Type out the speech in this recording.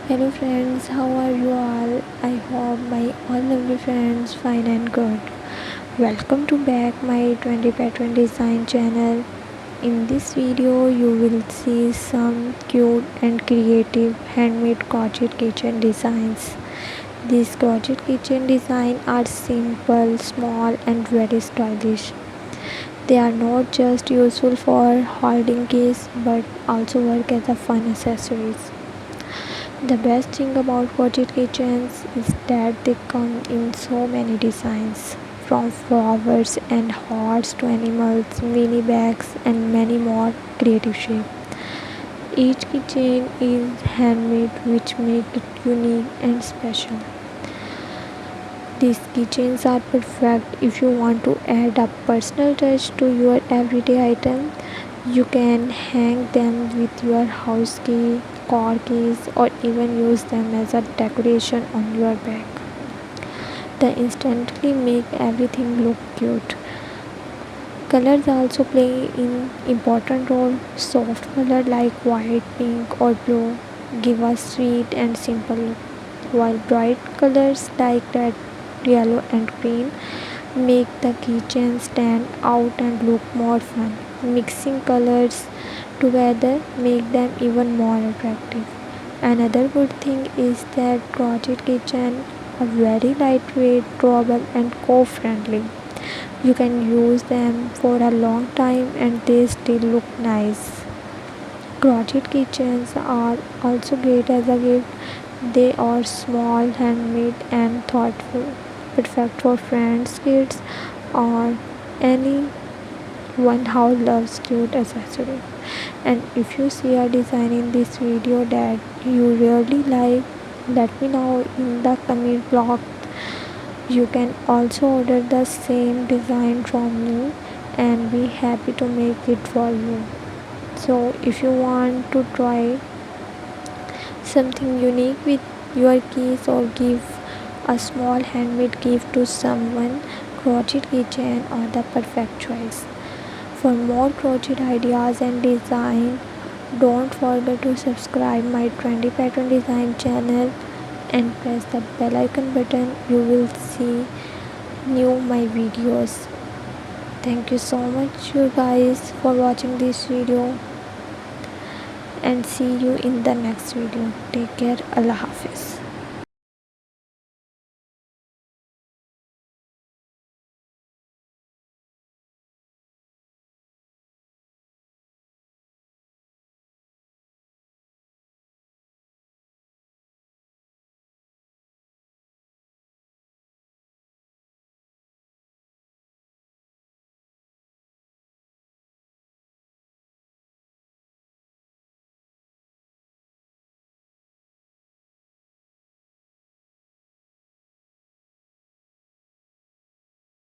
Hello friends, how are you all? I hope my all lovely friends fine and good. Welcome to back my 20 by 20 design channel. In this video you will see some cute and creative handmade crochet kitchen designs. These crochet kitchen designs are simple, small and very stylish. They are not just useful for holding keys but also work as a fun accessories. The best thing about crochet keychains is that they come in so many designs, from flowers and hearts to animals, mini bags, and many more creative shapes. Each keychain is handmade, which makes it unique and special. These keychains are perfect if you want to add a personal touch to your everyday item. You can hang them with your house key, car keys, or even use them as a decoration on your bag. They instantly make everything look cute. Colors also play an important role. Soft colors like white, pink, or blue give a sweet and simple look, while bright colors like red, yellow, and green make the keychain stand out and look more fun. Mixing colors together make them even more attractive. Another good thing is that crochet keychains are very lightweight, durable, and co-friendly. You can use them for a long time and they still look nice. Crochet keychains are also great as a gift. They are small, handmade, and thoughtful, perfect for friends, kids, or anyone who loves cute accessories. And if you see a design in this video that you really like, let me know in the comment block. You can also order the same design from me and be happy to make it for you. So if you want to try something unique with your keys or give a small handmade gift to someone, crochet keychain are the perfect choice. For more crochet ideas and design, don't forget to subscribe my Trendy pattern design channel and press the bell icon button. You will see new my videos. Thank you so much you guys for watching this video and see you in the next video. Take care. Allah Hafiz.